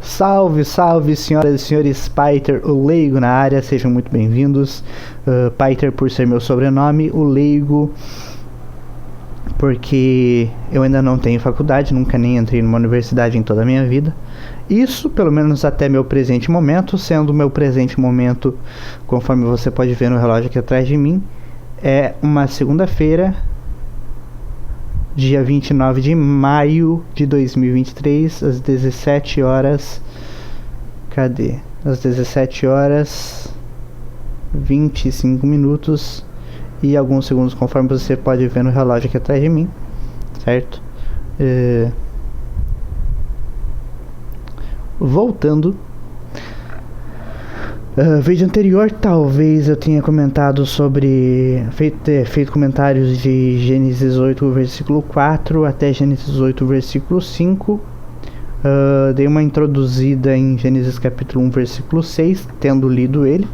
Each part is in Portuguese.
Salve, salve, senhoras e senhores, Paiter, o Leigo na área, sejam muito bem-vindos. Paiter por ser meu sobrenome, o Leigo porque eu ainda não tenho faculdade, nunca nem entrei numa universidade em toda a minha vida. Isso, pelo menos até meu presente momento, sendo meu presente momento, conforme você pode ver no relógio aqui atrás de mim, é uma segunda-feira, dia 29 de maio de 2023, às 17 horas... Cadê? Às 17 horas 25 minutos e alguns segundos, conforme você pode ver no relógio aqui atrás de mim, certo? Voltando, vídeo anterior talvez eu tenha comentado sobre feito comentários de Gênesis 8 versículo 4 até Gênesis 8 versículo 5. Dei uma introduzida em Gênesis capítulo 1 versículo 6, tendo lido ele.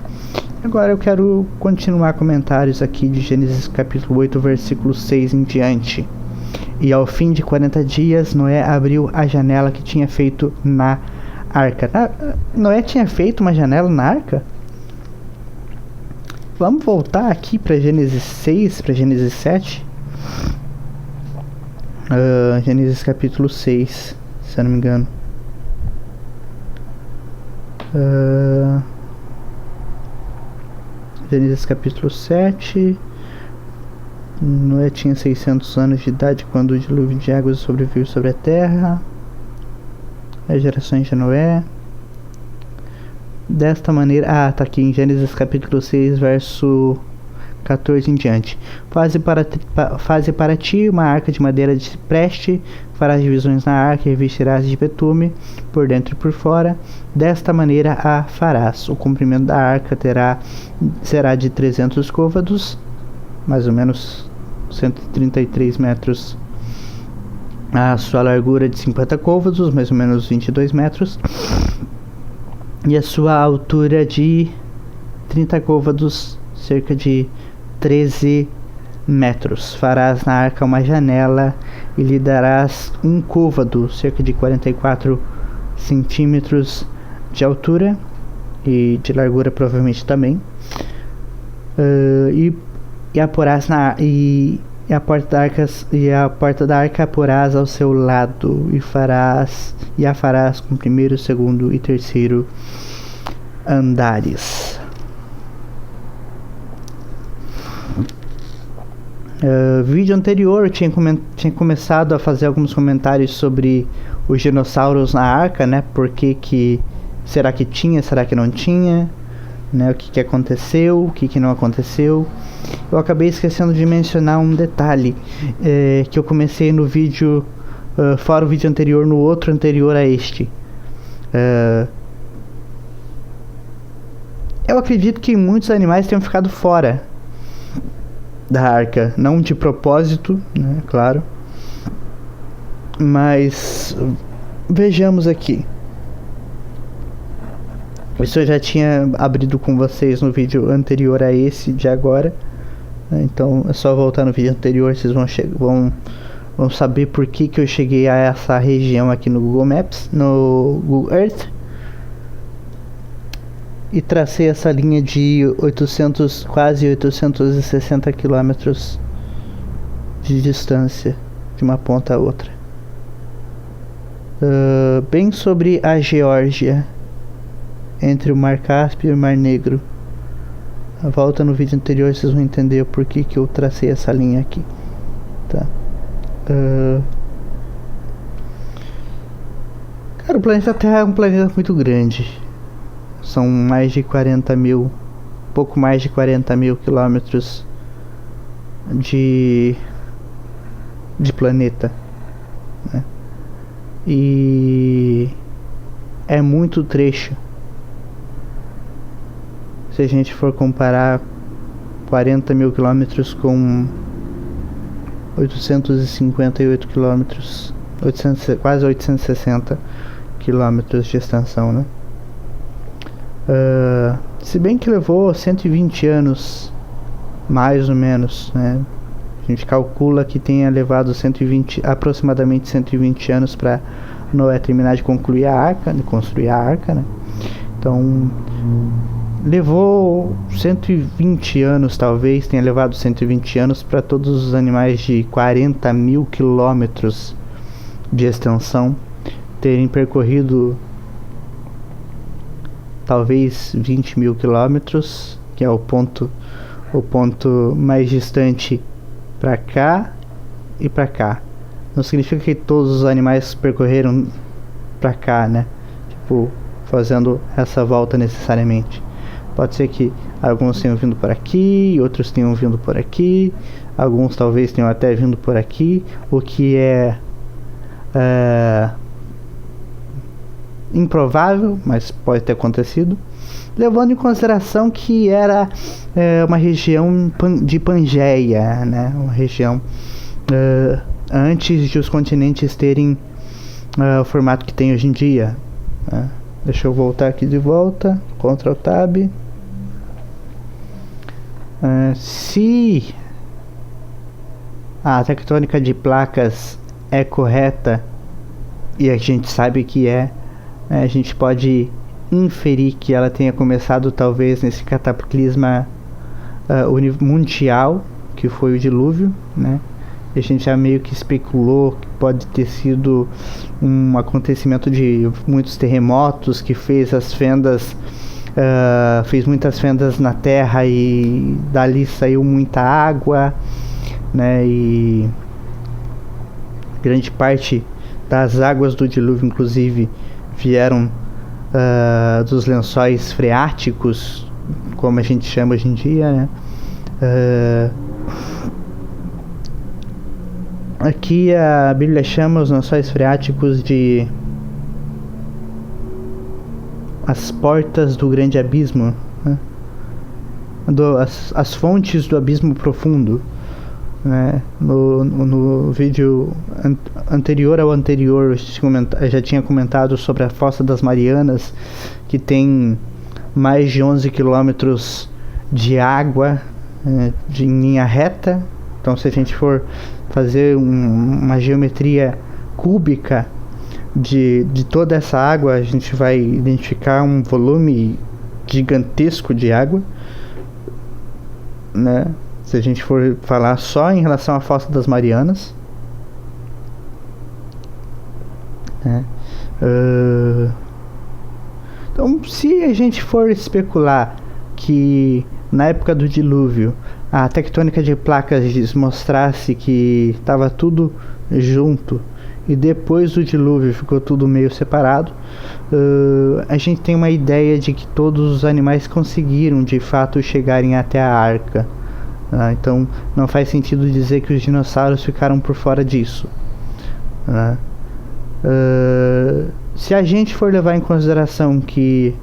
Agora eu quero continuar comentários aqui de Gênesis capítulo 8 versículo 6 em diante. E ao fim de 40 dias Noé abriu a janela que tinha feito na arca. Noé tinha feito uma janela na arca? Vamos voltar aqui para Gênesis 6, para Gênesis 7. Gênesis capítulo 6, se eu não me engano. Gênesis capítulo 7. Noé tinha 600 anos de idade quando o dilúvio de águas sobreveio sobre a terra. As gerações de Noé. Desta maneira... tá aqui em Gênesis capítulo 6, verso 14 em diante. Faze para ti uma arca de madeira de cipreste, farás divisões na arca e revestirás de betume por dentro e por fora. Desta maneira a farás. O comprimento da arca será de 300 côvados, mais ou menos 133 metros. A sua largura de 50 côvados, mais ou menos 22 metros. E a sua altura de 30 côvados, cerca de 13 metros. Farás na arca uma janela e lhe darás um côvado, cerca de 44 centímetros de altura e de largura provavelmente também. E a porás a porta da arca porás ao seu lado e a farás com o primeiro, segundo e terceiro andares. Vídeo anterior eu tinha começado a fazer alguns comentários sobre os dinossauros na arca, né? Que será que tinha, será que não tinha, né? O que aconteceu, o que não aconteceu. Eu acabei esquecendo de mencionar um detalhe que eu comecei no vídeo, fora o vídeo anterior, no outro anterior a este. Eu acredito que muitos animais tenham ficado fora da arca, não de propósito, né, claro, mas vejamos aqui. Isso eu já tinha abrido com vocês no vídeo anterior a esse de agora, então é só voltar no vídeo anterior, vocês vão saber por que eu cheguei a essa região aqui no Google Maps, no Google Earth, e tracei essa linha de quase 860 quilômetros de distância de uma ponta a outra, bem sobre a Geórgia, entre o Mar Cáspio e o Mar Negro. A volta no vídeo anterior vocês vão entender por que eu tracei essa linha aqui, tá? Cara, o planeta Terra é um planeta muito grande. São mais de 40 mil, pouco mais de 40 mil quilômetros de planeta, né? E é muito trecho. Se a gente for comparar 40 mil quilômetros com 858 quilômetros, quase 860 quilômetros de extensão, né? Se bem que levou 120 anos, mais ou menos, né? A gente calcula que tenha levado aproximadamente 120 anos para Noé terminar de concluir a arca, de construir a arca, né? Então levou 120 anos, talvez tenha levado 120 anos para todos os animais de 40 mil quilômetros de extensão terem percorrido talvez 20 mil quilômetros, que é o ponto mais distante para cá e para cá. Não significa que todos os animais percorreram para cá, né? Tipo, fazendo essa volta necessariamente. Pode ser que alguns tenham vindo por aqui, outros tenham vindo por aqui, alguns talvez tenham até vindo por aqui, o que é improvável, mas pode ter acontecido, levando em consideração que era uma região de Pangeia, né? Uma região antes de os continentes terem o formato que tem hoje em dia. Deixa eu voltar aqui de volta, Ctrl Tab. Se a tectônica de placas é correta, e a gente sabe que a gente pode inferir que ela tenha começado talvez nesse cataclisma mundial, que foi o dilúvio, né? A gente já meio que especulou que pode ter sido um acontecimento de muitos terremotos que fez as fendas, fez muitas fendas na terra e dali saiu muita água, né? E grande parte das águas do dilúvio, inclusive, vieram dos lençóis freáticos, como a gente chama hoje em dia, né? Aqui a Bíblia chama os lençóis freáticos de as portas do grande abismo, né? As fontes do abismo profundo, né? No vídeo anterior ao anterior eu já tinha comentado sobre a Fossa das Marianas, que tem mais de 11 quilômetros de água em linha reta. Então, se a gente for fazer uma geometria cúbica de toda essa água, a gente vai identificar um volume gigantesco de água, né? Se a gente for falar só em relação à Fossa das Marianas, né? Então, se a gente for especular que na época do dilúvio a tectônica de placas mostrasse que estava tudo junto e depois do dilúvio ficou tudo meio separado, a gente tem uma ideia de que todos os animais conseguiram de fato chegarem até a arca. Então não faz sentido dizer que os dinossauros ficaram por fora disso. Se a gente for levar em consideração que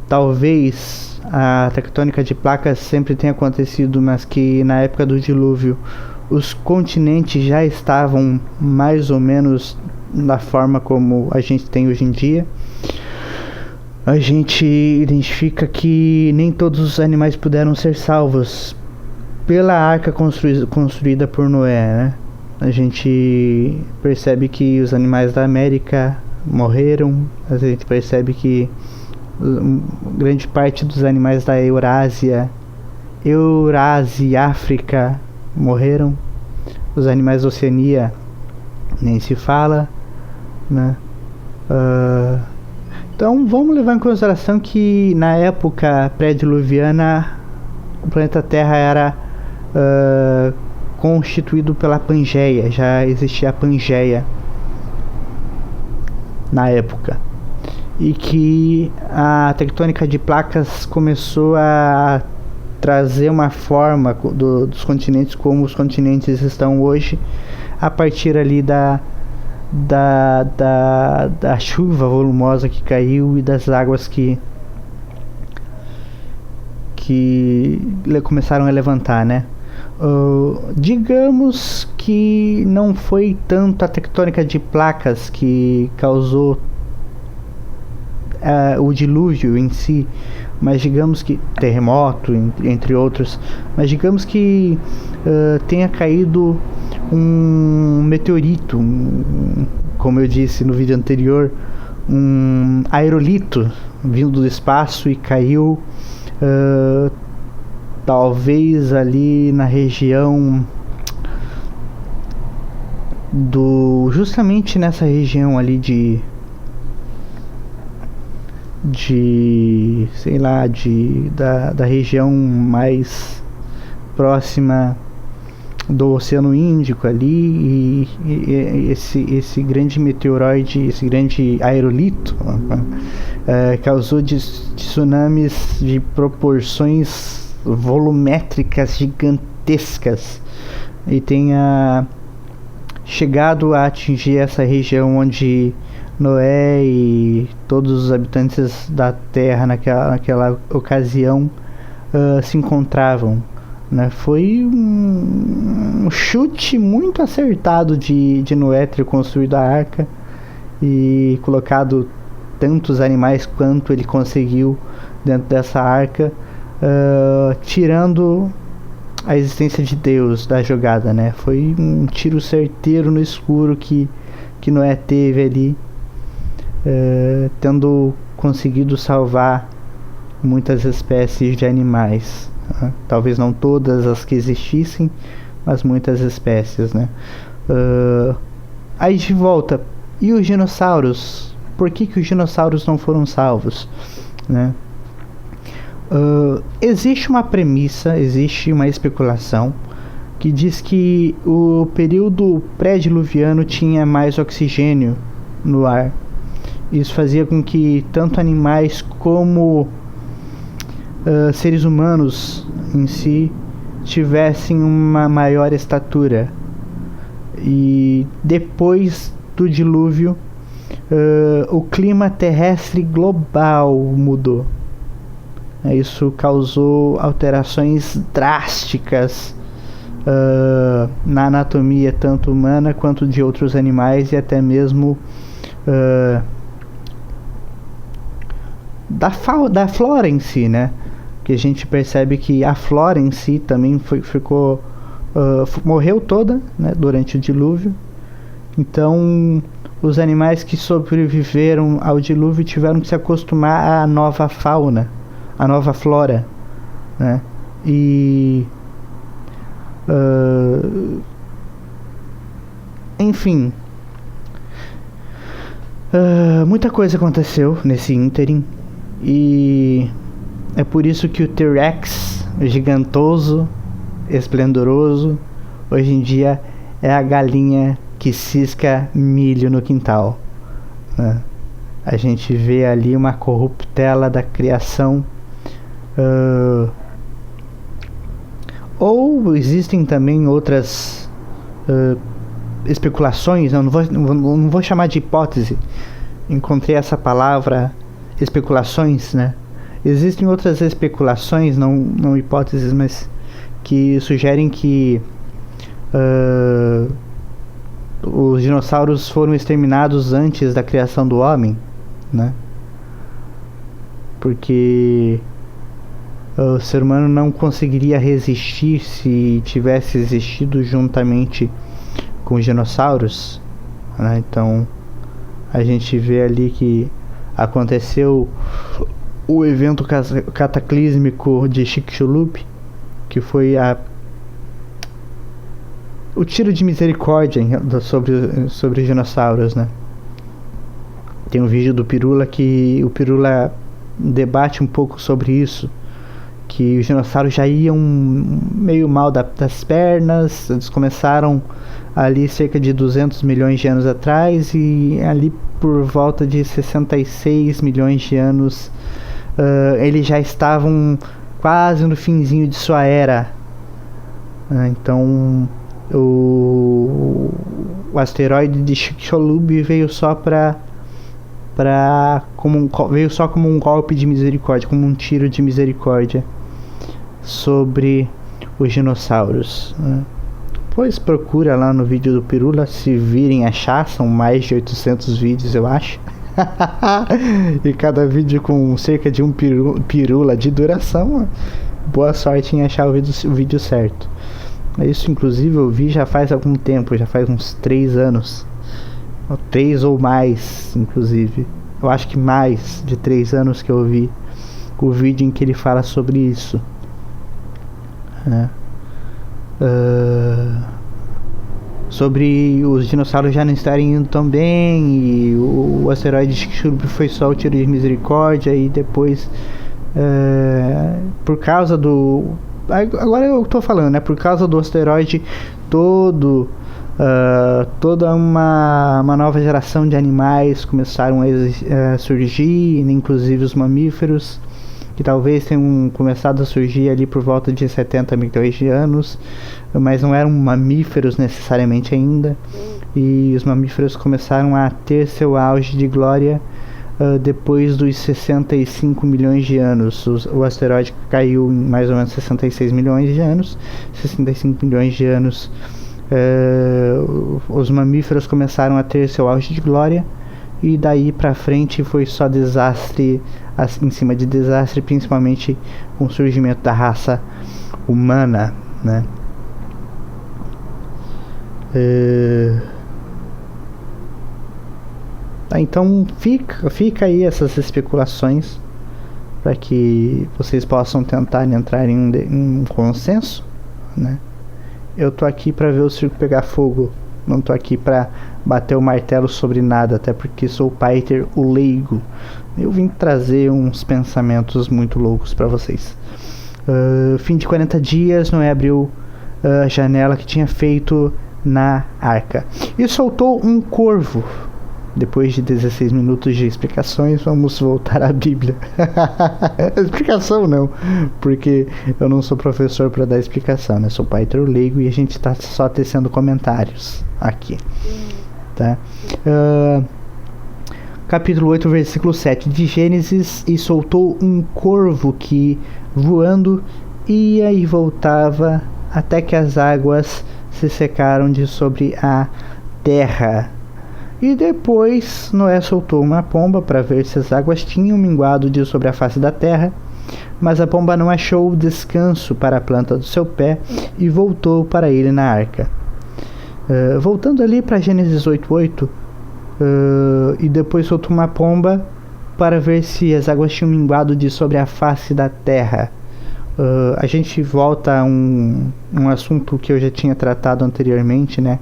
talvez a tectônica de placas sempre tenha acontecido, mas que na época do dilúvio os continentes já estavam mais ou menos da forma como a gente tem hoje em dia, a gente identifica que nem todos os animais puderam ser salvos pela arca construída por Noé, né? A gente percebe que os animais da América morreram, a gente percebe que grande parte dos animais da Eurásia e África morreram. Os animais da Oceania nem se fala, né? Então vamos levar em consideração que na época pré-diluviana o planeta Terra era constituído pela Pangeia, já existia a Pangeia na época, e que a tectônica de placas começou a trazer uma forma dos continentes como os continentes estão hoje, a partir ali da chuva volumosa que caiu e das águas que começaram a levantar, né? Digamos que não foi tanto a tectônica de placas que causou o dilúvio em si, mas digamos que terremoto, entre outros, mas digamos que tenha caído um meteorito, como eu disse no vídeo anterior, um aerolito vindo do espaço e caiu talvez ali na região justamente nessa região ali sei lá, da região mais próxima do Oceano Índico ali, e esse grande meteoroide, esse grande aerolito causou tsunamis de proporções volumétricas gigantescas e tenha chegado a atingir essa região onde Noé e todos os habitantes da Terra naquela ocasião se encontravam, né? Foi um chute muito acertado de Noé ter construído a arca e colocado tantos animais quanto ele conseguiu dentro dessa arca, tirando a existência de Deus da jogada, né? Foi um tiro certeiro no escuro que Noé teve ali, tendo conseguido salvar muitas espécies de animais, né? Talvez não todas as que existissem, mas muitas espécies, né? Aí de volta, e os dinossauros? Por que os dinossauros não foram salvos, né? Existe uma premissa, existe uma especulação que diz que o período pré-diluviano tinha mais oxigênio no ar. Isso fazia com que tanto animais como seres humanos em si tivessem uma maior estatura. E depois do dilúvio, o clima terrestre global mudou. Isso causou alterações drásticas na anatomia tanto humana quanto de outros animais, e até mesmo da flora em si, né? Que a gente percebe que a flora em si também morreu toda, né, durante o dilúvio. Então os animais que sobreviveram ao dilúvio tiveram que se acostumar à nova fauna, a nova flora, né? E enfim, muita coisa aconteceu nesse ínterim, e é por isso que o T-Rex gigantoso, esplendoroso, hoje em dia é a galinha que cisca milho no quintal, né? A gente vê ali uma corruptela da criação. Ou existem também outras especulações, não vou chamar de hipótese, encontrei essa palavra, especulações, né? Existem outras especulações, não hipóteses, mas que sugerem que os dinossauros foram exterminados antes da criação do homem, né? Porque o ser humano não conseguiria resistir se tivesse existido juntamente com os dinossauros, né? Então a gente vê ali que aconteceu o evento cataclísmico de Chicxulub, que foi o tiro de misericórdia sobre os dinossauros, né? Tem um vídeo do Pirula que o Pirula debate um pouco sobre isso, que os dinossauros já iam meio mal das pernas. Eles começaram ali cerca de 200 milhões de anos atrás, e ali por volta de 66 milhões de anos eles já estavam quase no finzinho de sua era. Então o asteroide de Chicxulub veio só veio só como um golpe de misericórdia, como um tiro de misericórdia sobre os dinossauros, né? Pois procura lá no vídeo do Pirula, se virem achar, são mais de 800 vídeos, eu acho. E cada vídeo com cerca de um pirula de duração. Boa sorte em achar o vídeo certo. Isso, inclusive, eu vi já faz algum tempo, já faz uns 3 anos. 3 ou mais, inclusive. Eu acho que mais de 3 anos que eu vi o vídeo em que ele fala sobre isso. Sobre os dinossauros já não estarem indo tão bem, e o asteroide Chicxulub foi só o tiro de misericórdia, e depois por causa do... Agora eu tô falando, né? Por causa do asteroide toda uma nova geração de animais começaram a surgir, inclusive os mamíferos, que talvez tenham começado a surgir ali por volta de 70 milhões de anos, mas não eram mamíferos necessariamente ainda, e os mamíferos começaram a ter seu auge de glória depois dos 65 milhões de anos. O asteroide caiu em mais ou menos 66 milhões de anos. 65 milhões de anos, os mamíferos começaram a ter seu auge de glória, e daí pra frente foi só desastre em cima de desastre, principalmente com o surgimento da raça humana, né? Então fica aí essas especulações para que vocês possam tentar entrar em um consenso, né? Eu tô aqui para ver o circo pegar fogo, não tô aqui para bater o martelo sobre nada, até porque sou o Paiter, o leigo. Eu vim trazer uns pensamentos muito loucos para vocês. Fim de 40 dias, Noé abriu a janela que tinha feito na arca e soltou um corvo. Depois de 16 minutos de explicações, vamos voltar à Bíblia. Explicação não, porque eu não sou professor para dar explicação, né? Sou Paiter, o leigo, e a gente está só tecendo comentários aqui, tá? Capítulo 8, versículo 7 de Gênesis: e soltou um corvo que, voando, ia e voltava até que as águas se secaram de sobre a terra. E depois Noé soltou uma pomba para ver se as águas tinham minguado de sobre a face da terra, mas a pomba não achou descanso para a planta do seu pé e voltou para ele na arca. Voltando ali para Gênesis 8:8, e depois soltou uma pomba para ver se as águas tinham minguado de sobre a face da terra. A gente volta a um assunto que eu já tinha tratado anteriormente, né?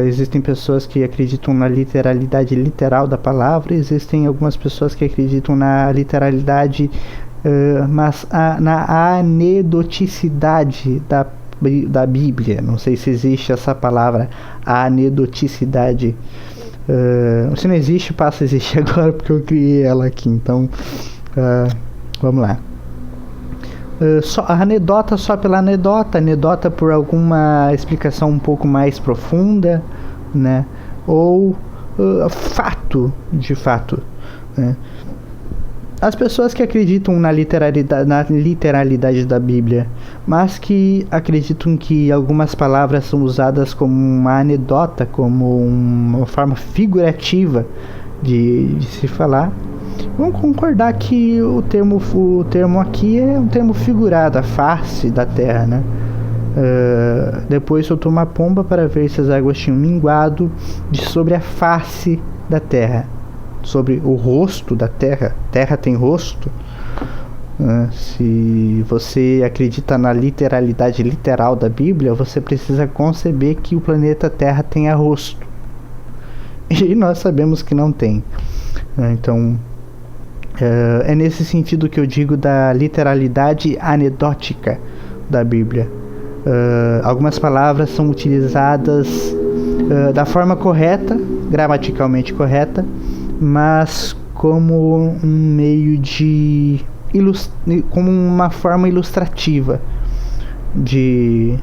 Existem pessoas que acreditam na literalidade literal da palavra, existem algumas pessoas que acreditam na literalidade, mas na anedoticidade da Bíblia. Não sei se existe essa palavra, anedoticidade. Se não existe, passa a existir agora, porque eu criei ela aqui. Então, vamos lá. Anedota só pela anedota por alguma explicação um pouco mais profunda, né? Ou fato, de fato, né? As pessoas que acreditam na literalidade da Bíblia, mas que acreditam que algumas palavras são usadas como uma anedota, como uma forma figurativa de se falar, vamos concordar que o termo aqui é um termo figurado, a face da terra, né? Depois soltou uma pomba para ver se as águas tinham minguado de sobre a face da terra, sobre o rosto da terra. Terra tem rosto? Se você acredita na literalidade literal da Bíblia, você precisa conceber que o planeta Terra tenha rosto, e nós sabemos que não tem. Então é nesse sentido que eu digo da literalidade anedótica da Bíblia. Algumas palavras são utilizadas da forma correta, gramaticalmente correta, mas como um meio de como uma forma ilustrativa de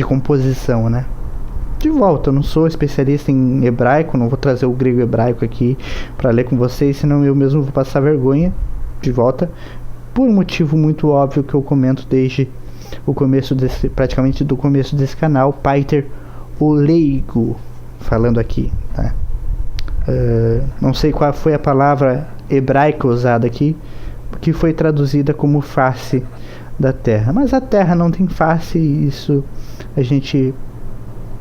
composição, né? De volta, eu não sou especialista em hebraico, não vou trazer o grego hebraico aqui para ler com vocês, senão eu mesmo vou passar vergonha. De volta, por um motivo muito óbvio que eu comento desde o começo praticamente do começo desse canal, Paiter, o leigo, falando aqui, tá? Não sei qual foi a palavra hebraica usada aqui, que foi traduzida como face da terra. Mas a terra não tem face, e isso a gente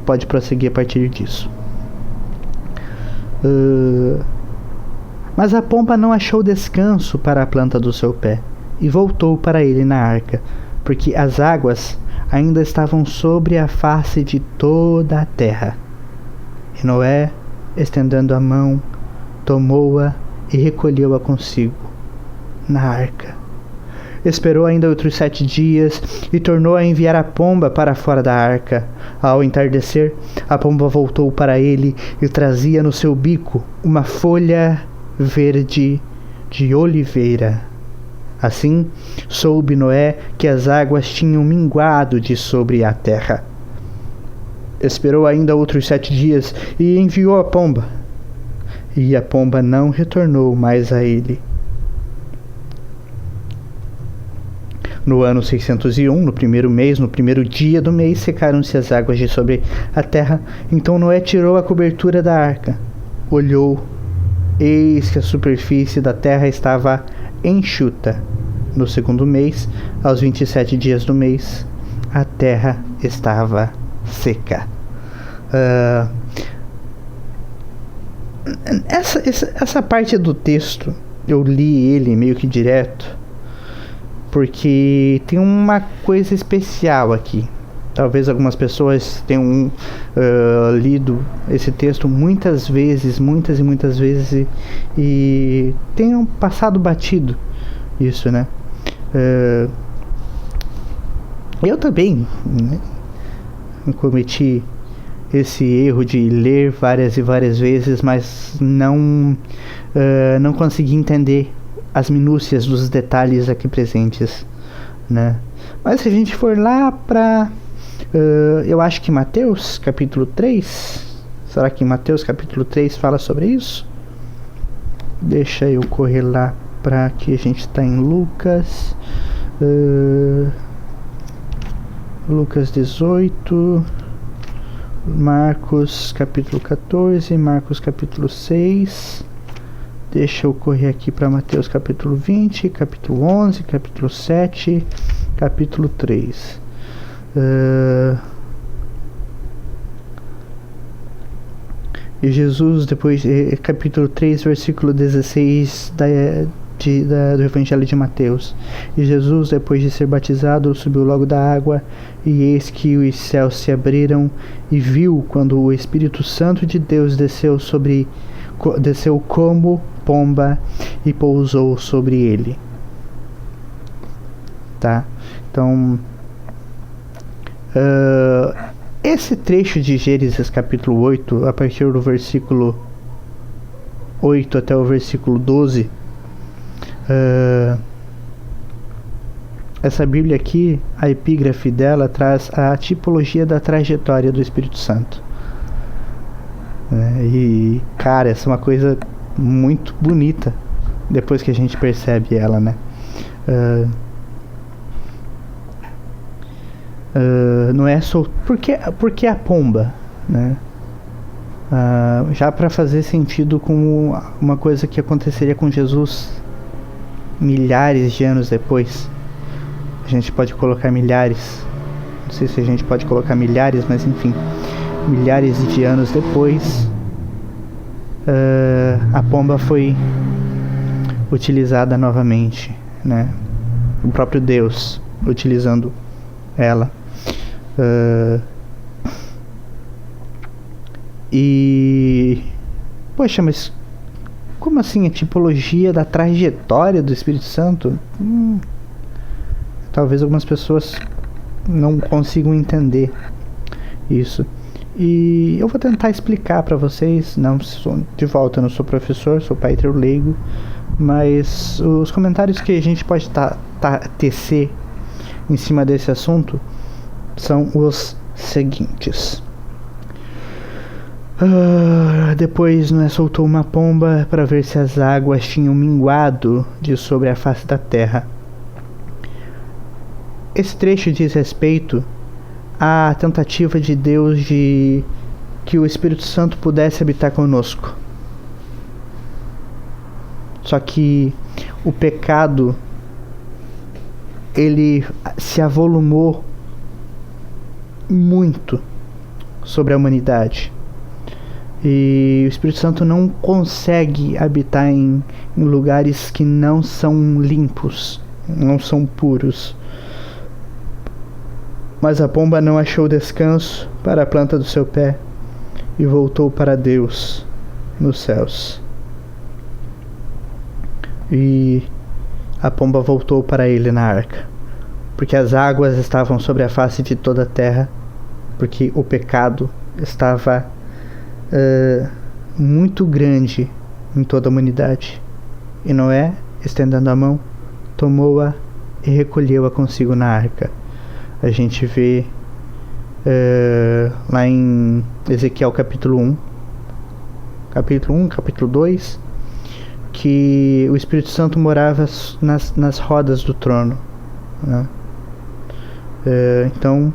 pode prosseguir a partir disso. Mas a pomba não achou descanso para a planta do seu pé e voltou para ele na arca, porque as águas ainda estavam sobre a face de toda a terra. E Noé, estendendo a mão, tomou-a e recolheu-a consigo na arca. Esperou ainda outros 7 dias e tornou a enviar a pomba para fora da arca. Ao entardecer, a pomba voltou para ele e trazia no seu bico uma folha verde de oliveira. Assim, soube Noé que as águas tinham minguado de sobre a terra. Esperou ainda outros 7 dias e enviou a pomba. E a pomba não retornou mais a ele. No ano 601, no primeiro mês, no primeiro dia do mês, secaram-se as águas de sobre a terra. Então Noé tirou a cobertura da arca. Olhou, eis que a superfície da terra estava enxuta. No segundo mês, aos 27 dias do mês, a terra estava seca. Essa parte do texto, eu li ele meio que direto, porque tem uma coisa especial aqui. Talvez algumas pessoas tenham lido esse texto muitas vezes, muitas e muitas vezes, e tenham passado batido isso, né? Eu também, né, cometi esse erro de ler várias e várias vezes, mas não consegui entender as minúcias dos detalhes aqui presentes, né? Mas se a gente for lá para eu acho que Mateus capítulo 3, será que Mateus capítulo 3 fala sobre isso? Deixa eu correr lá para que a gente está em Lucas, Lucas 18, Marcos capítulo 14, Marcos capítulo 6. Deixa eu correr aqui para Mateus capítulo 20, capítulo 11, capítulo 7, capítulo 3. E Jesus, depois, capítulo 3, versículo 16 do Evangelho de Mateus. E Jesus, depois de ser batizado, subiu logo da água, e eis que os céus se abriram, e viu quando o Espírito Santo de Deus desceu como pomba e pousou sobre ele. Tá? Então, esse trecho de Gênesis capítulo 8, a partir do versículo 8 até o versículo 12, essa Bíblia aqui, a epígrafe dela traz a tipologia da trajetória do Espírito Santo. E, cara, essa é uma coisa muito bonita depois que a gente percebe ela, né? Não é só... Por que a pomba, né? Já para fazer sentido com uma coisa que aconteceria com Jesus milhares de anos depois. A gente pode colocar milhares, não sei se a gente pode colocar milhares, mas enfim, milhares de anos depois, a pomba foi utilizada novamente, né? O próprio Deus utilizando ela. E poxa, mas como assim a tipologia da trajetória do Espírito Santo? Talvez algumas pessoas não consigam entender isso. E eu vou tentar explicar para vocês. Não sou, de volta, eu não sou professor, sou paiter leigo, mas os comentários que a gente pode tecer em cima desse assunto são os seguintes. Depois Noé soltou uma pomba para ver se as águas tinham minguado de sobre a face da terra. Esse trecho diz respeito à tentativa de Deus de que o Espírito Santo pudesse habitar conosco, Só que o pecado, ele se avolumou muito sobre a humanidade. E o Espírito Santo não consegue habitar em lugares que não são limpos, não são puros. Mas a pomba não achou descanso para a planta do seu pé e voltou para Deus nos céus. E a pomba voltou para ele na arca, porque as águas estavam sobre a face de toda a terra, porque o pecado estava muito grande em toda a humanidade. E Noé, estendendo a mão, tomou-a e recolheu-a consigo na arca. A gente vê lá em Ezequiel capítulo 1, capítulo 2, que o Espírito Santo morava nas rodas do trono, né? Então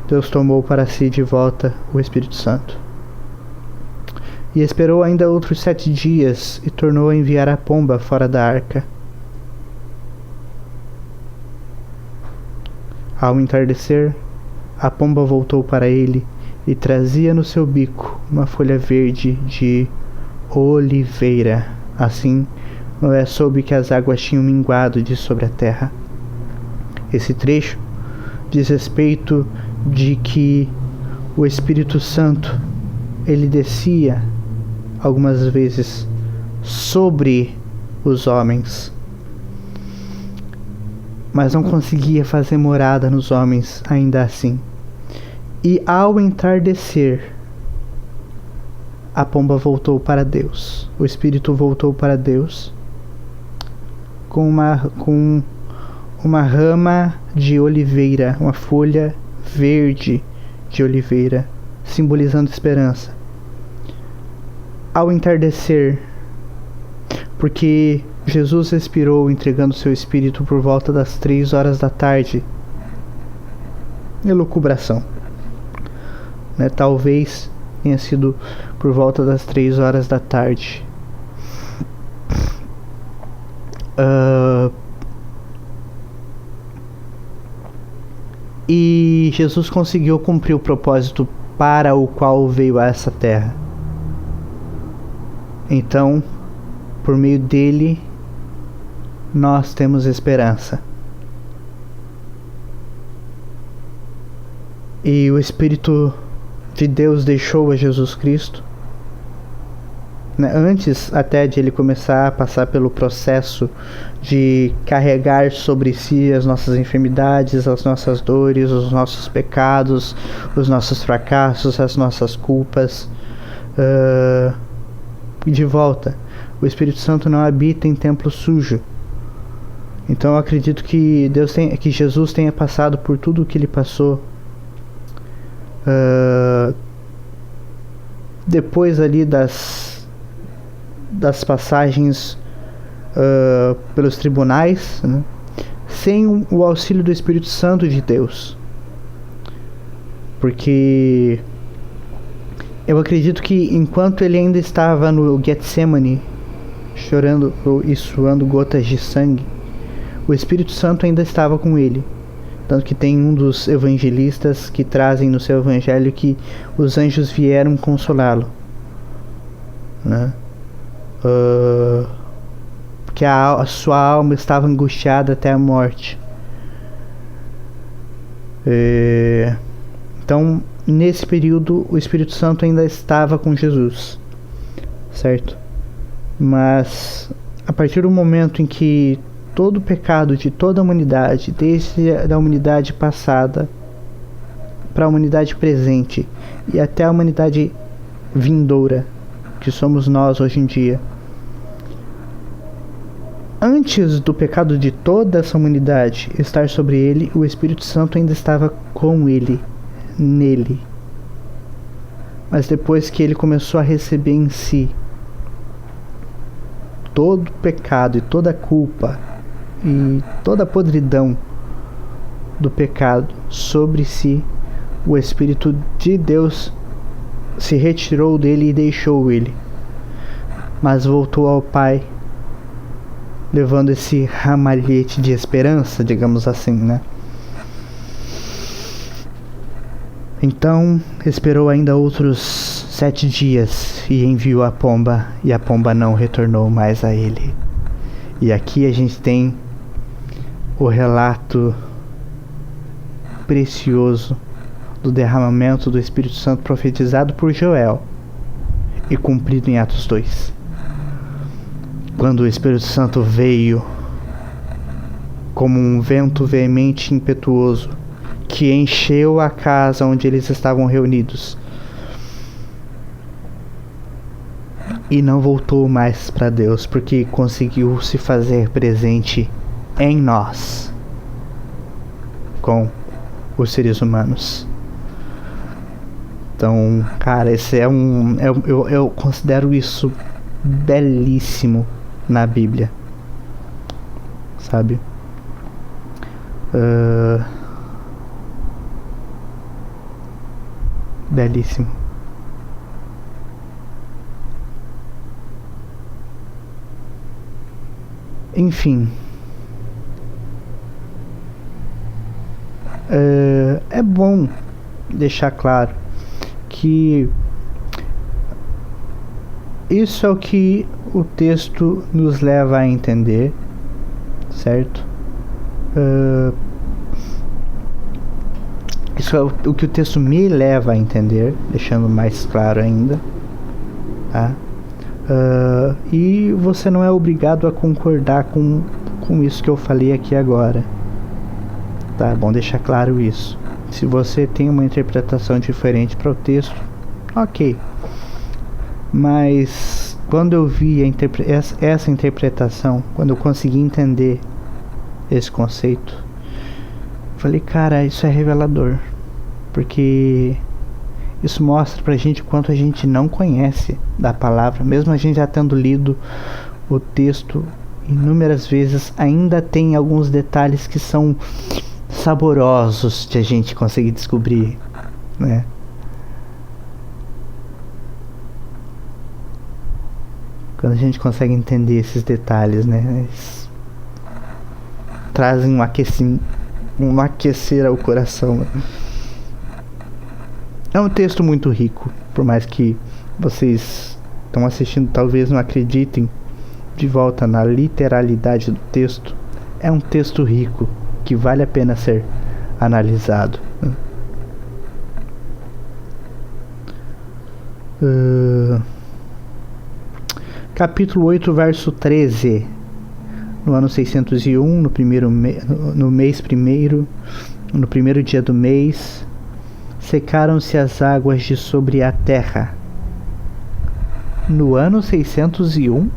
Deus tomou para si de volta o Espírito Santo. E esperou ainda outros 7 dias e tornou a enviar a pomba fora da arca. Ao entardecer, a pomba voltou para ele e trazia no seu bico uma folha verde de oliveira. Assim, Noé soube que as águas tinham minguado de sobre a terra. Esse trecho diz respeito de que o Espírito Santo, ele descia algumas vezes sobre os homens, mas não conseguia fazer morada nos homens ainda assim. E ao entardecer, a pomba voltou para Deus. O Espírito voltou para Deus com uma rama de oliveira, uma folha verde de oliveira, simbolizando esperança. Ao entardecer, porque Jesus expirou entregando seu espírito por volta das 3 horas da tarde. Elucubração, né? Talvez tenha sido por volta das 3 horas da tarde. E Jesus conseguiu cumprir o propósito para o qual veio a essa terra. Então, por meio dele, nós temos esperança. E o Espírito de Deus deixou a Jesus Cristo, né, antes até de ele começar a passar pelo processo de carregar sobre si as nossas enfermidades, as nossas dores, os nossos pecados, os nossos fracassos, as nossas culpas. De volta, o Espírito Santo não habita em templo sujo. Então eu acredito que que Jesus tenha passado por tudo o que ele passou. Depois ali das passagens pelos tribunais, né, sem o auxílio do Espírito Santo de Deus. Porque eu acredito que enquanto ele ainda estava no Getsemane, chorando e suando gotas de sangue, o Espírito Santo ainda estava com ele. Tanto que tem um dos evangelistas que trazem no seu evangelho que os anjos vieram consolá-lo, né? Porque a sua alma estava angustiada até a morte. Então, nesse período, o Espírito Santo ainda estava com Jesus, certo? Mas a partir do momento em que todo o pecado de toda a humanidade, desde a humanidade passada para a humanidade presente e até a humanidade vindoura, que somos nós hoje em dia, antes do pecado de toda essa humanidade estar sobre ele, o Espírito Santo ainda estava com ele, nele. Mas depois que ele começou a receber em si todo o pecado e toda a culpa e toda a podridão do pecado sobre si, o Espírito de Deus se retirou dele e deixou ele, mas voltou ao Pai levando esse ramalhete de esperança, digamos assim, né? Então esperou ainda outros 7 dias e enviou a pomba, e a pomba não retornou mais a ele. E aqui a gente tem o relato precioso do derramamento do Espírito Santo profetizado por Joel e cumprido em Atos 2. Quando o Espírito Santo veio como um vento veemente e impetuoso que encheu a casa onde eles estavam reunidos e não voltou mais para Deus, porque conseguiu se fazer presente em nós com os seres humanos. Então, cara, esse eu considero isso belíssimo na Bíblia, sabe? Belíssimo. Enfim, é bom deixar claro que isso é o que o texto nos leva a entender, certo? Isso é o que o texto me leva a entender, deixando mais claro ainda, tá? E você não é obrigado a concordar com isso que eu falei aqui agora, tá? Bom deixar claro isso. Se você tem uma interpretação diferente para o texto, ok. Mas quando eu vi essa interpretação, quando eu consegui entender esse conceito, falei, cara, isso é revelador, porque isso mostra pra gente o quanto a gente não conhece da palavra. Mesmo a gente já tendo lido o texto inúmeras vezes, ainda tem alguns detalhes que são saborosos de a gente conseguir descobrir, né? Quando a gente consegue entender esses detalhes, né? Eles trazem um aquecer ao coração, né? É um texto muito rico, por mais que vocês estão assistindo talvez não acreditem de volta na literalidade do texto. É um texto rico que vale a pena ser analisado. Capítulo 8, verso 13. No ano 601, no mês primeiro, no primeiro dia do mês, secaram-se as águas de sobre a terra. No ano 601?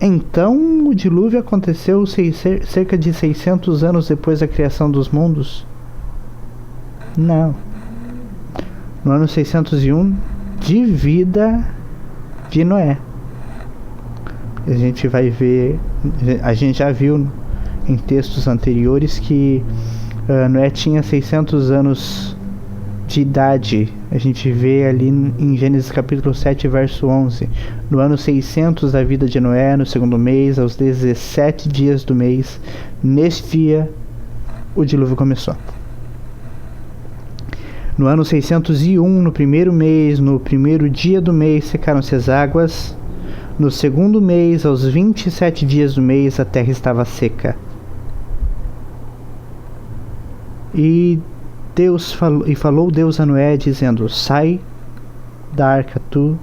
Então o dilúvio aconteceu cerca de 600 anos depois da criação dos mundos? Não. No ano 601 de vida de Noé. A gente vai ver, a gente já viu em textos anteriores que Noé tinha 600 anos de idade. A gente vê ali em Gênesis capítulo 7, verso 11. No ano 600 da vida de Noé, no segundo mês, aos 17 dias do mês, neste dia, o dilúvio começou. No ano 601, no primeiro mês, no primeiro dia do mês, secaram-se as águas. No segundo mês, aos 27 dias do mês, a terra estava seca. E falou Deus a Noé, dizendo: sai da arca tu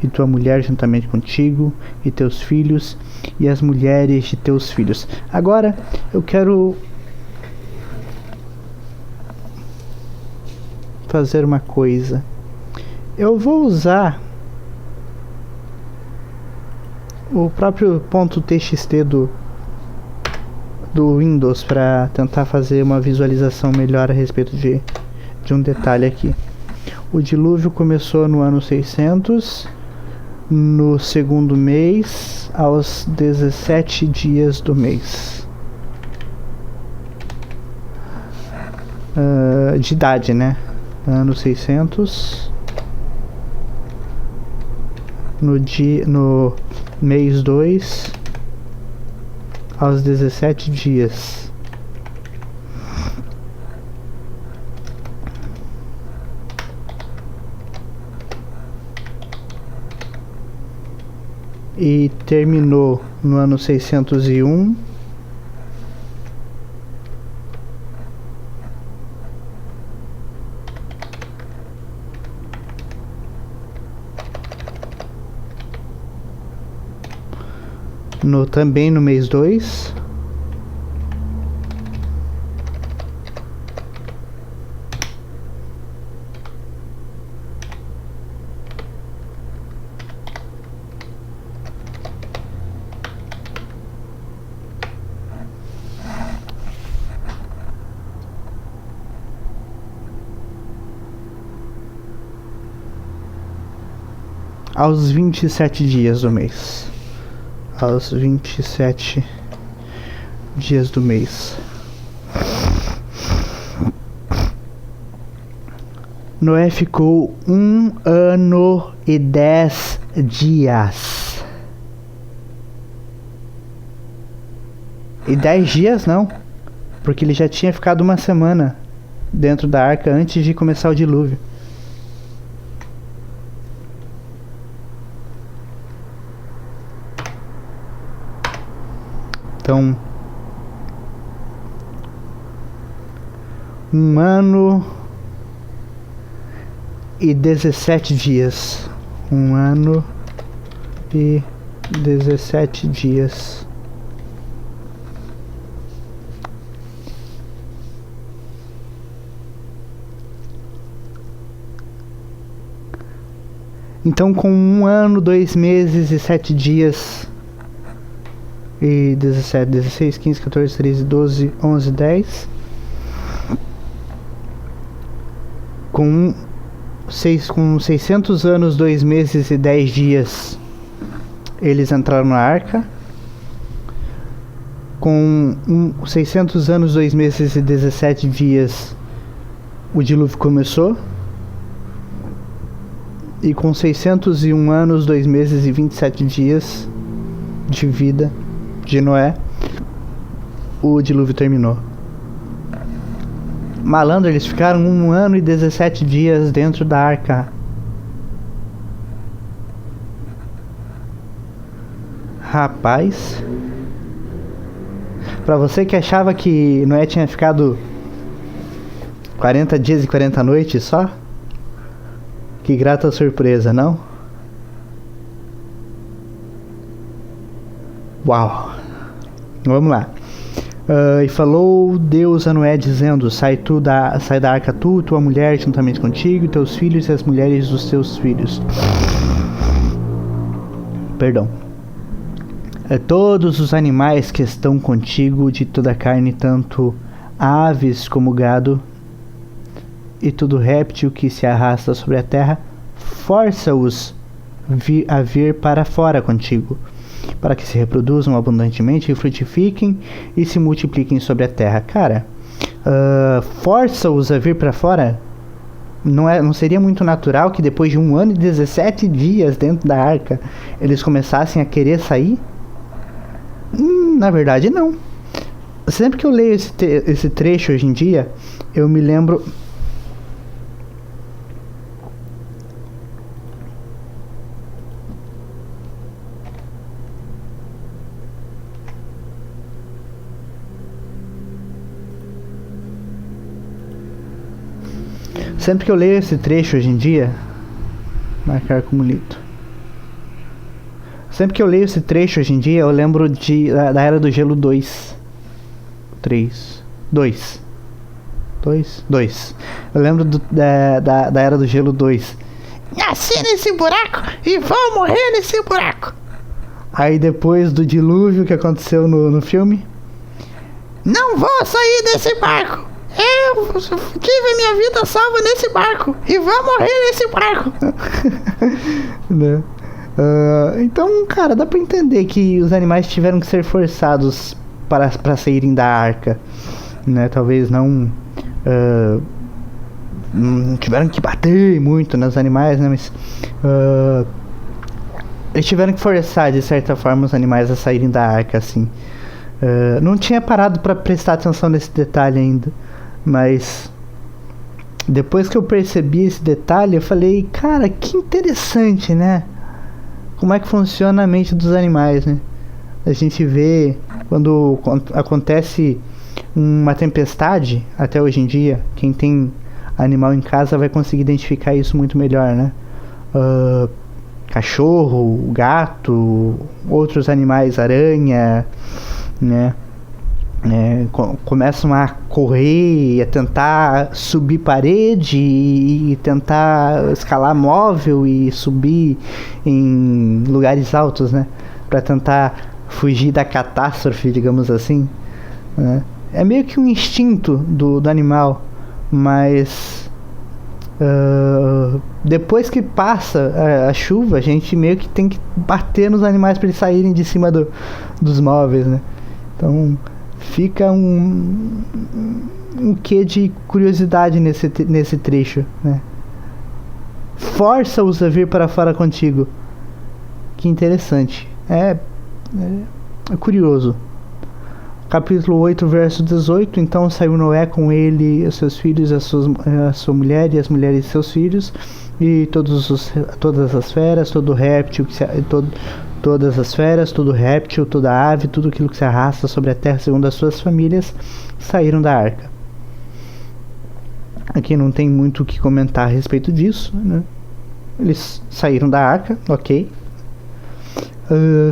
e tua mulher juntamente contigo, e teus filhos, e as mulheres de teus filhos. Agora eu quero fazer uma coisa. Eu vou usar o próprio ponto .txt do Windows para tentar fazer uma visualização melhor a respeito de um detalhe aqui. O dilúvio começou no ano 600, no segundo mês, aos 17 dias do mês de idade, né? Ano 600, no mês 2, aos 17 dias. E terminou no ano 601. Também no mês 2. Aos 27 dias do mês. Aos 27 dias do mês. Noé ficou 1 ano e 10 dias. E 10 dias não, porque ele já tinha ficado uma semana dentro da arca antes de começar o dilúvio. Então, 1 ano e 17 dias. 1 ano e 17 dias. Então, com 1 ano, 2 meses e 7 dias, e 17, 16, 15, 14, 13, 12, 11, 10. Com 600 anos, 2 meses e 10 dias, eles entraram na arca. Com 600 anos, 2 meses e 17 dias, o dilúvio começou. E com 601 anos, 2 meses e 27 dias de vida de Noé, o dilúvio terminou. Malandro, eles ficaram 1 ano e 17 dias dentro da arca. Rapaz, pra você que achava que Noé tinha ficado 40 dias e 40 noites só, que grata surpresa, não? Uau! Vamos lá. E falou Deus a Noé, dizendo: sai da arca, tu, tua mulher, juntamente contigo, teus filhos e as mulheres dos teus filhos. Perdão. Todos os animais que estão contigo, de toda a carne, tanto aves como gado, e todo réptil que se arrasta sobre a terra, força-os a vir para fora contigo, para que se reproduzam abundantemente e frutifiquem e se multipliquem sobre a terra. Cara, força-os a vir para fora. Não seria muito natural que depois de 1 ano e 17 dias dentro da arca eles começassem a querer sair? Na verdade, não. Sempre que eu leio esse trecho hoje em dia, eu me lembro... Sempre que eu leio esse trecho hoje em dia, marcar como lido. Sempre que eu leio esse trecho hoje em dia, eu lembro da Era do Gelo 2. 3. 2. 2. Eu lembro da Era do Gelo 2. Nasci nesse buraco e vou morrer nesse buraco. Aí depois do dilúvio que aconteceu no filme. Não vou sair desse barco. Eu tive minha vida salva nesse barco e vou morrer nesse barco. Né? Então, cara, dá pra entender que os animais tiveram que ser forçados para saírem da arca, né? Talvez não tiveram que bater muito nos animais, né? Mas eles tiveram que forçar de certa forma os animais a saírem da arca, assim. Não tinha parado para prestar atenção nesse detalhe ainda, mas depois que eu percebi esse detalhe, eu falei, cara, que interessante, né? Como é que funciona a mente dos animais, né? A gente vê quando acontece uma tempestade, até hoje em dia, quem tem animal em casa vai conseguir identificar isso muito melhor, né? Cachorro, gato, outros animais, aranha, né? Começam a correr, a tentar subir parede e tentar escalar móvel e subir em lugares altos, né? Para tentar fugir da catástrofe, digamos assim, né? É meio que um instinto do animal, mas depois que passa a chuva, a gente meio que tem que bater nos animais para eles saírem de cima dos móveis, né? Então fica um quê de curiosidade nesse trecho, né? Força-os a vir para fora contigo. Que interessante. É curioso. Capítulo 8, verso 18. Então saiu Noé com ele, os seus filhos, a sua mulher e as mulheres de seus filhos, e todas as feras, todo réptil, todas as feras, todo réptil, toda ave, tudo aquilo que se arrasta sobre a terra segundo as suas famílias, saíram da arca. Aqui não tem muito o que comentar a respeito disso, né? Eles saíram da arca, ok.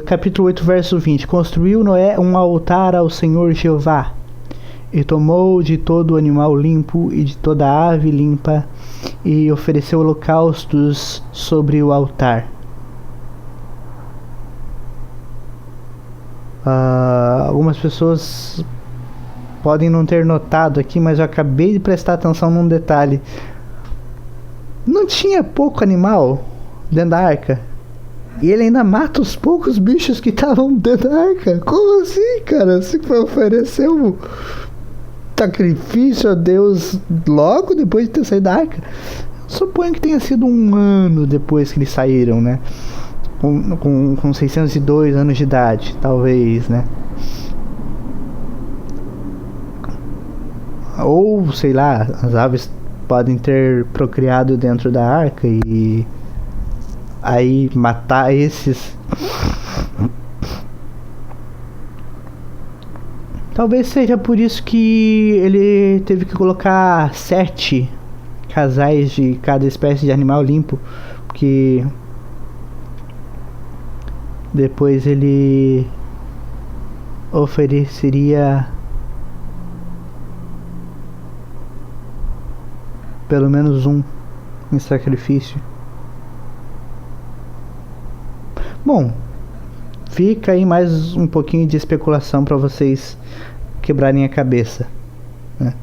Capítulo 8, verso 20. Construiu Noé um altar ao Senhor Jeová, e tomou de todo animal limpo e de toda ave limpa, e ofereceu holocaustos sobre o altar. Algumas pessoas podem não ter notado aqui, mas eu acabei de prestar atenção num detalhe. Não tinha pouco animal dentro da arca? E ele ainda mata os poucos bichos que estavam dentro da arca. Como assim, cara? Você ofereceu um sacrifício a Deus logo depois de ter saído da arca? Suponho que tenha sido um ano depois que eles saíram, né? Com 602 anos de idade, talvez, né? Ou, sei lá, as aves podem ter procriado dentro da arca e aí matar esses. Talvez seja por isso que ele teve que colocar 7 casais de cada espécie de animal limpo, porque depois ele ofereceria pelo menos um em sacrifício. Bom, fica aí mais um pouquinho de especulação para vocês quebrarem a cabeça, né?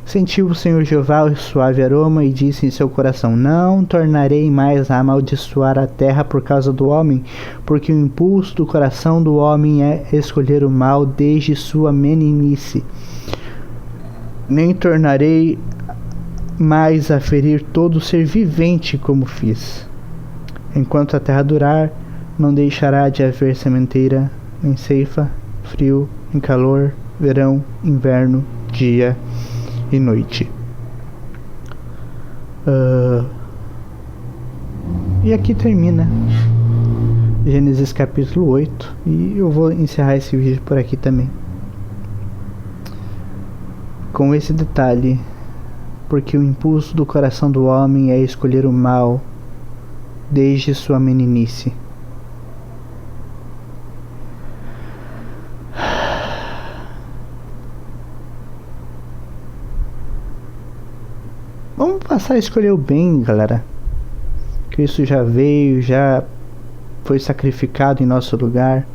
Sentiu o Senhor Jeová o suave aroma e disse em seu coração: não tornarei mais a amaldiçoar a terra por causa do homem, porque o impulso do coração do homem é escolher o mal desde sua meninice. Nem tornarei mais a ferir todo ser vivente como fiz. Enquanto a terra durar, não deixará de haver sementeira, em ceifa, frio, em calor, verão, inverno, dia e noite. E aqui termina Gênesis capítulo 8. E eu vou encerrar esse vídeo por aqui também, com esse detalhe: porque o impulso do coração do homem é escolher o mal desde sua meninice. Vamos passar a escolher o bem, galera. Cristo já veio, já foi sacrificado em nosso lugar,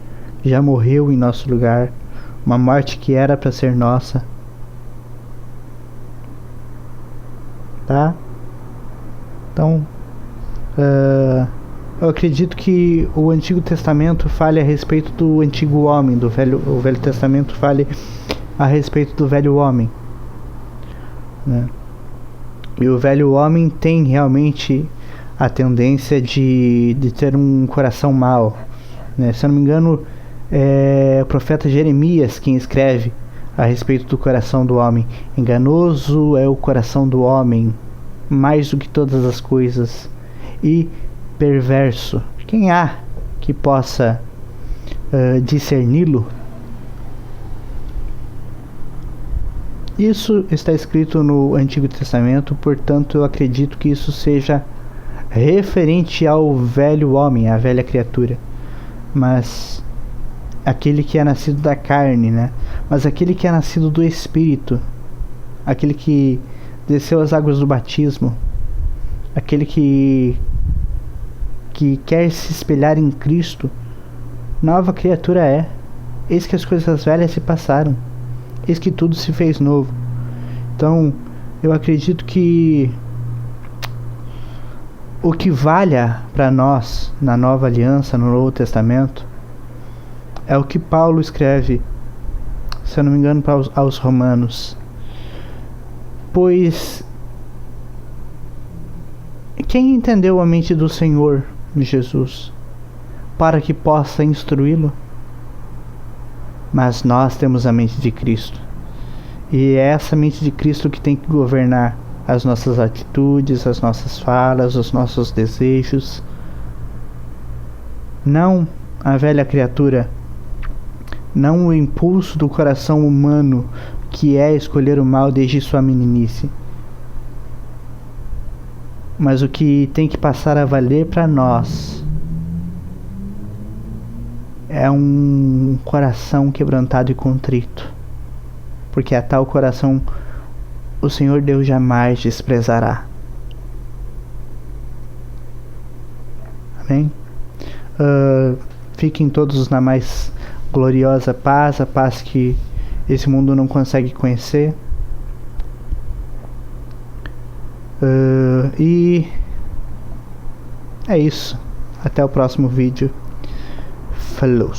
já morreu em nosso lugar, uma morte que era para ser nossa, tá? Então, eu acredito que o Antigo Testamento fale a respeito do antigo homem, o Velho Testamento fale a respeito do velho homem, né? E o velho homem tem realmente a tendência de ter um coração mau, né? Se eu não me engano, é o profeta Jeremias quem escreve a respeito do coração do homem. Enganoso é o coração do homem, mais do que todas as coisas, e perverso. Quem há que possa discerni-lo? Isso está escrito no Antigo Testamento, portanto eu acredito que isso seja referente ao velho homem, à velha criatura, mas aquele que é nascido da carne, né? Mas aquele que é nascido do Espírito, aquele que desceu as águas do batismo, aquele que quer se espelhar em Cristo, nova criatura é. Eis que as coisas velhas se passaram, eis que tudo se fez novo. Então eu acredito que o que valha para nós na nova aliança, no Novo Testamento, é o que Paulo escreve, se eu não me engano, aos Romanos. Pois quem entendeu a mente do Senhor Jesus para que possa instruí-lo? Mas nós temos a mente de Cristo, e é essa mente de Cristo que tem que governar as nossas atitudes, as nossas falas, os nossos desejos. Não a velha criatura, não o impulso do coração humano, que é escolher o mal desde sua meninice. Mas o que tem que passar a valer para nós é um coração quebrantado e contrito, porque a tal coração o Senhor Deus jamais desprezará. Amém? Fiquem todos na mais gloriosa paz, a paz que esse mundo não consegue conhecer. E é isso. Até o próximo vídeo. Falou!